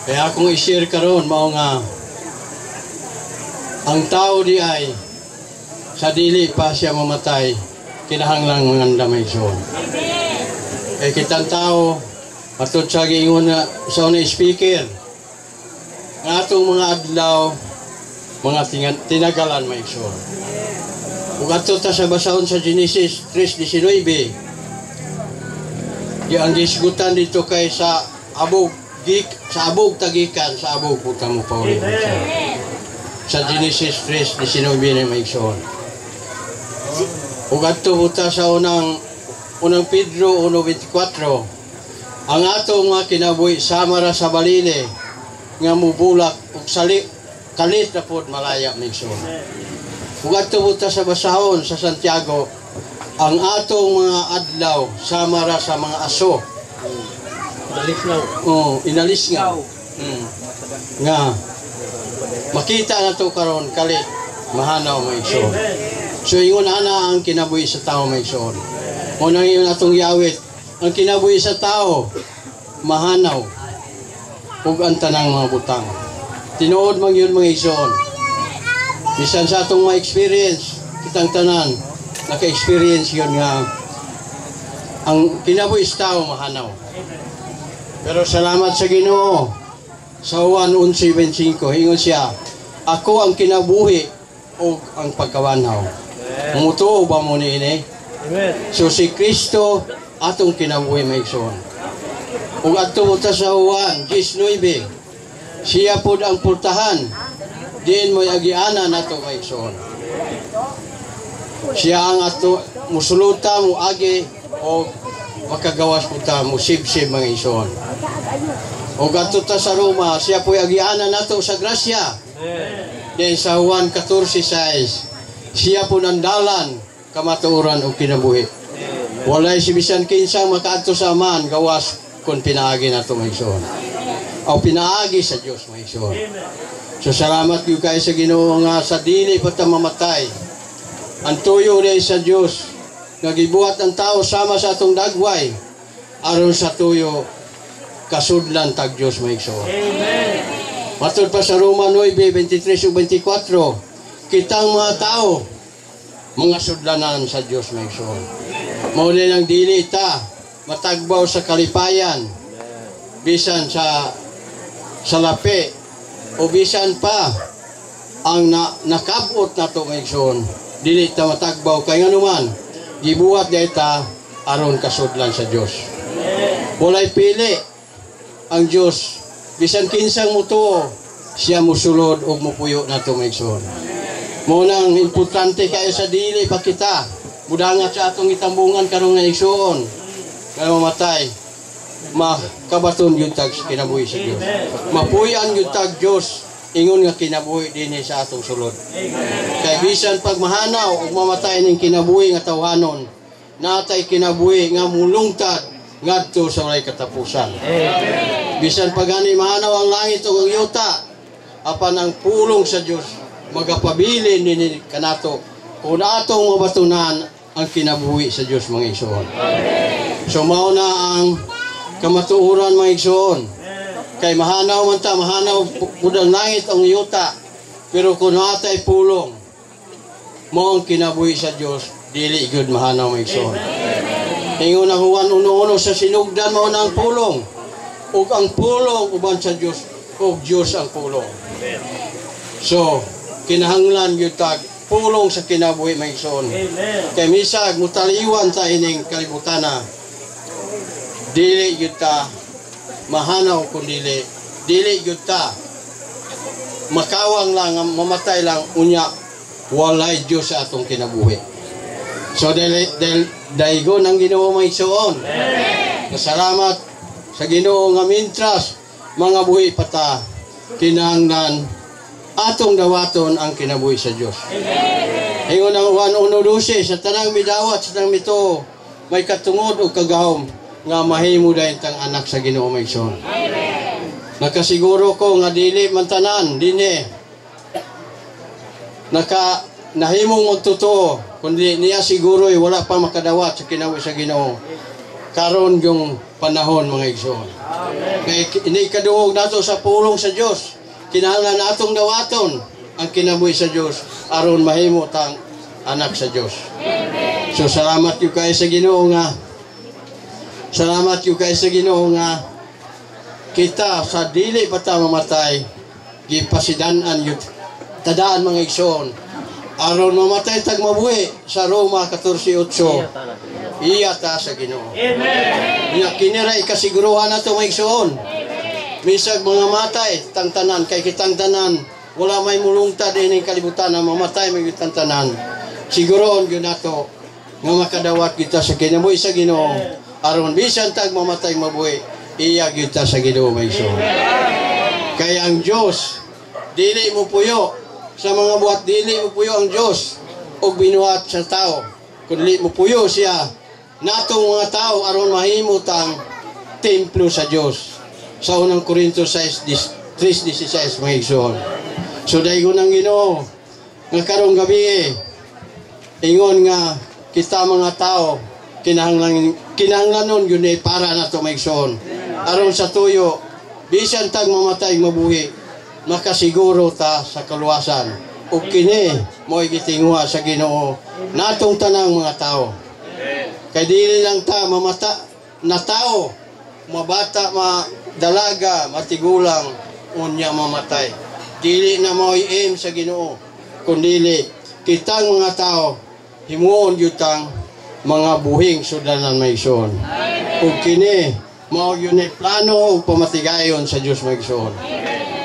Kaya akong i-share karon mao nga ang tao di ay sa dili pa siya mamatay kinahanglan manganda may igsoon. Kaya kitang tao patod sa giingon na sa una speaker nga atong mga adlaw mga tinagalan may igsoon. Ug ato ta sa basahon sa Genesis 3:19 ang gisgutan dito kay sa abog tagikan sa abog puta mo pauli sa Genesis 3:19 na may igsoon. Ug ato puta sa unang Pedro 1:24 ang ato nga kinabuhi sama ra sa balile nga mubulak ug kalit na pod malaya may igsoon. Ug ato puta sa basahon sa Santiago ang atong mga adlaw sama ra sa mga aso. Inalisngaw. Oh, inalisngaw. Nga makita na to karon kalit mahanaw may igsoon. So ingon ana ang kinabuhi sa tao may igsoon. Unang iyon atong yawit ang kinabuhi sa tao mahanaw ug ang tanang mga butang. Tinuod man yun mga igsoon. Bisan sa atong mga experience kitang tanan naka-experience yun nga ang kinabuhi sa tao mahanaw. Pero salamat sa Ginoo sa Juan 11:25 ingon siya ako ang kinabuhi o ang pagkawanhaw. Mutuo ba mo niini? So si Kristo atong kinabuhi may igsoon. Ug adto ta sa Juan 19 siya pod ang pultahan diin mo'y agiana nato may igsoon. Siya ang ato musuluta mo agi o makagawas po ta mo sib-sib mga igsoon. O gato ta sa Roma siya po'y agiana nato sa grasya. Then sa Juan 14:6 siya po nandalan kamatuoran o kinabuhi. Walay si bisan kinsang makaadto sa aman gawas kung pinaagi nato mga igsoon. O pinaagi sa Dios mga igsoon. So salamat gyud kay sa Ginoo nga sa dili pa ta mamatay. Ang tuyo ni sa Dios nga gibuhat ang tao sama sa atong dagway aron sa tuyo kasudlan tag Dios may igsoon. Amen. Matud pa sa Roma 9:23 ug 24 kitang mga tao mga sudlanan sa Dios may igsoon. Mao ni ang dili ta matagbaw sa kalipayan bisan sa lapi o bisan pa ang nakabot nato may igsoon. Dili ta matagbaw kay nganuman gibuhat dayta aron kasudlan sa Dios. Walay pili ang Dios bisan kinsang mutuo siya musulod ug mupuyo nato may igsoon. Mao nang importante kay sa dili pa kita mudangat sa atong itambungan karon nga igsoon kay mamatay makabaton gyud tag kinabuhi sa Dios. Mapuy-an gyud tag Dios ingon nga kinabuhi dinhi sa atong sulod. Kay bisan pag mahanaw ug mamatay ning kinabuhi nga tawhanon, natay kinabuhi nga mulungtad ngadto sa walay katapusan. Bisan pag ani mahanaw ang langit ug ang yuta, apan ang pulong sa Dios magapabilin dinhi kanato kung atong mabatunan ang kinabuhi sa Dios mga igsoon. So mao na ang kamatuoran mga igsoon. Kay mahanaw man ta, mahanaw pudang langit ang yuta. Pero kung natay pulong, mo ang kinabuhi sa Dios, dili gyud mahanaw mga igsoon. Ingon ang Juan 1:1 sa sinugdan mao na ang pulong. Ug ang pulong uban sa Dios, ug Dios ang pulong. So, kinahanglan gyud tag pulong sa kinabuhi mga igsoon. Kay misag mutaliwan ta ining kalibutana. Dili gyud ta mahanaw kung dili gyud ta makawang lang mamatay lang unya walay Dios sa atong kinabuhi. So daigon ang Ginoo may igsoon. Salamat sa Ginoo nga mintras mga buhi pata kinahanglan atong dawaton ang kinabuhi sa Dios. Ingon ang Juan 1:12 sa tanang midawat sa tanang mito may katungod o kagahom nga mahimo dayon tang anak sa Ginoo may igsoon. Nakasiguro ko nga dili man tanan dinhi nahimong magtotoo kundi niya siguro wala pa makadawat sa kinabuhi sa Ginoo karon yung panahon mga igsoon. Kay ini kaduhog nato sa pulong sa Dios. Kinahanglan natong dawaton ang kinabuhi sa Dios aron mahimo tang anak sa Dios. So salamat yu kay sa Ginoo nga. Salamat yu kay sa Ginoo nga kita sa dili pa ta mamatay gipasidan-an yu tadaan mga igsoon aron mamatay tag mabuhi sa Roma 14:8. Iya ta sa Ginoo. Amen. Nya kiniray kasiguruhan nato mga igsoon. Misag mga matay tang tanan kay kitang tanan wala may mulungtad ining kalibutan na mamatay may kitang tanan. Siguroon gyud nato nga makadawat kita sa kinabuhi sa Ginoo aron bisan tag mamatay mabuhi iya gyud ta sa Ginoo mga igsoon. Kay ang Dios dili mo puyo sa mga buhat, dili mo puyo ang Dios og binuhat sa tao kundi mo puyo siya natong mga tao aron mahimo tang templo sa Dios. Sa unang Korintos 3:16 mga igsoon. So daygon ang Ginoo nga karong gabi ingon nga kita mga tao kinahanglanon gyud para nato mga igsoon aron sa tuyo bisan tag mamatay mabuhi makasiguro ta sa kaluwasan ug kini mo'y gitinguha sa Ginoo natong tanang mga tao. Kay dili lang ta mamata na tao, mabata, dalaga, matigulang, unya mamatay. Dili na mo'y aim sa Ginoo, kundili kitang mga tao himuon gyud tang mga buhing sudanan may igsoon. Ug kini mao gyud ni plano ug pamatigayon sa Dios may igsoon.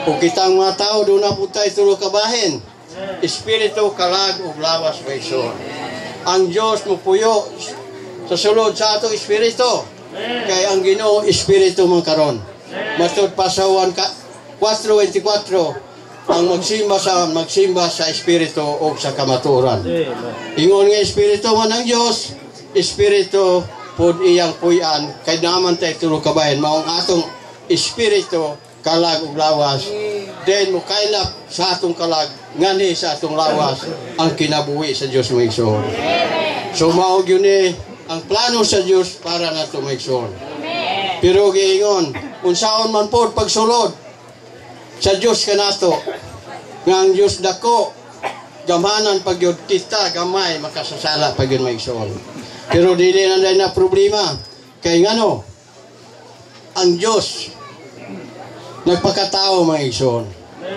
Ug kitang mga tao do na putay tulo ka bahin. Espiritu, kalag ug lawas may igsoon. Ang Dios mo puyo sa sulod sa ato espiritu. Kay ang Ginoo espiritu man karon. Matud pa sa 4:24 ang magsimba sa espiritu o sa kamaturan. Ingon nga espiritu man ang Dios, espiritu pod iyang puy-an kay naman tay tulo ka bahin maong atong espiritu kalag ug lawas. Then mo kailap sa atong kalag ngani sa atong lawas ang kinabuhi sa Dios mo igsoon. So mao gyud ni ang plano sa Dios para nato maigsoon. Pero giingon unsaon man pod pagsulod sa Dios kanato nga ang Dios dako gamanan pagyud kita gamay makasasala pagyud maigsoon. Pero dili na problema kay ngano ang Dios nagpakatao mga igsoon.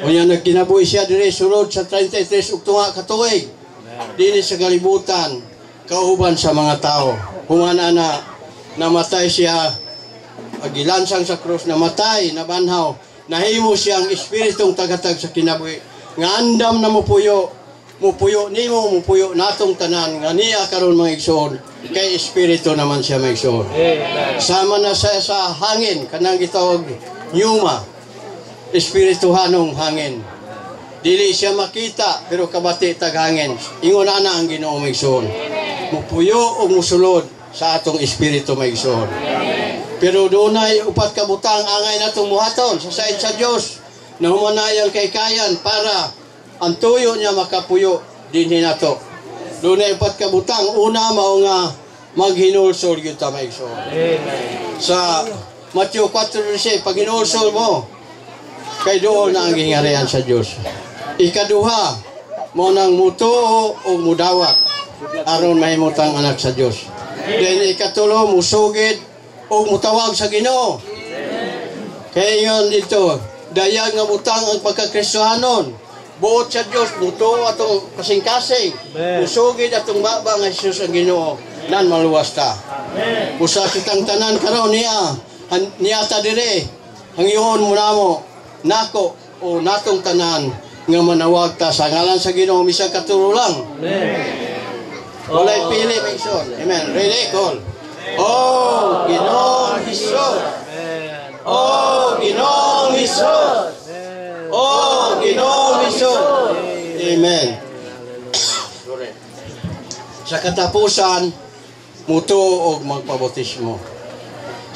Unya nagkinabuhi siya diri sulod sa 33 ug tunga ka tuig. Dinhi sa kalibutan kauban sa mga tao. Humana na namatay siya agilansang sa krus, namatay, nabanhaw, nahimo siyang espiritong tagatag sa kinabuhi nga andam na mupuyo nimo mupuyo natong tanan nga niya karon mga igsoon kay espiritu naman siya mga igsoon. Sama na sa hangin kanang gitawag pneuma, espirituhanong hangin. Dili siya makita pero kabati tag hangin. Ingon ana ang Ginoo mga igsoon. Mupuyo o musulod sa atong espiritu mga igsoon. Pero dunay upat ka butang angay natong buhaton sa side sa Dios na humanayang kay kayan para ang tuyo niya makapuyo dinhi nato. Dunay upat ka butang una mao nga maghinulsol gyud ta mga igsoon. Sa Matthew 4:16 pag hinulsol mo kay doon na ang gingarihan sa Dios. Ikaduha mo nang mutuo o mudawat aron mahimutang anak sa Dios. Then ikatulo musugid o mutawag sa Ginoo. Kaya yun dito dayag nga butang ang pagkakristohanon buot sa Dios mutuo atong kasing-kasing musugid atong baba nga Jesus ang Ginoo nan maluwas ta. Usa kitang tanan karon niya ta dire hangyon mo namo nako o natong tanan nga manawag ta sa ngalan sa Ginoo misag katulo lang. Walay pili mga igsoon. Amen. Ready, call. Oh, Ginoong Hesus. Oh, Ginoong Hesus. Oh, Ginoong Hesus. Amen. Sa katapusan, mutuo og magpabautismo.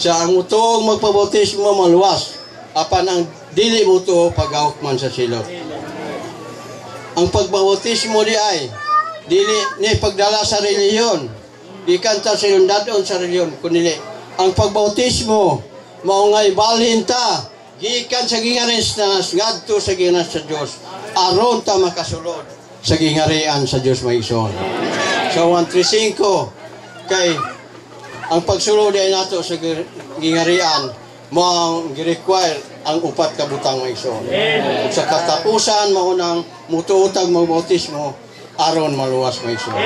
Sa ang mutuo og magpabautismo maluwas, apan ang dili mutuo pagawak man sa silot. Ang pagbautismo di ay dili ni pagdala sa reliyon. Di kanta silundadon sa reliyon kundi ang pagbautismo mao ngay balhin ta gikan sa gingaris na ngadto sa gingaris sa Dios aron ta makasulod sa gingarian sa Dios maison. So 135 kay ang pagsulod ay nato sa gingarian mo ang gi-require ang upat ka butang maison. Sa katapusan mao nang mutuutag magbautismo aron maluwas maison.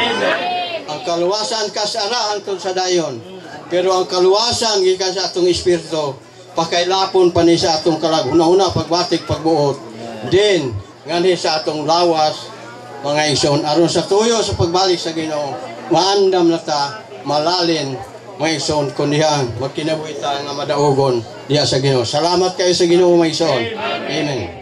Ang kaluwasan kasara hangtod sa dayon. Pero ang kaluwasan gikan sa atong espiritu pakailapon pa ni sa atong kalag una pagbatik pagbuot din ngani sa atong lawas mga igsoon aron sa tuyo sa pagbalik sa Ginoo maandam na ta malalin mga igsoon kun dihang magkinabuhi ta nga madaugon diha sa Ginoo. Salamat kayo sa Ginoo mga igsoon. Amen.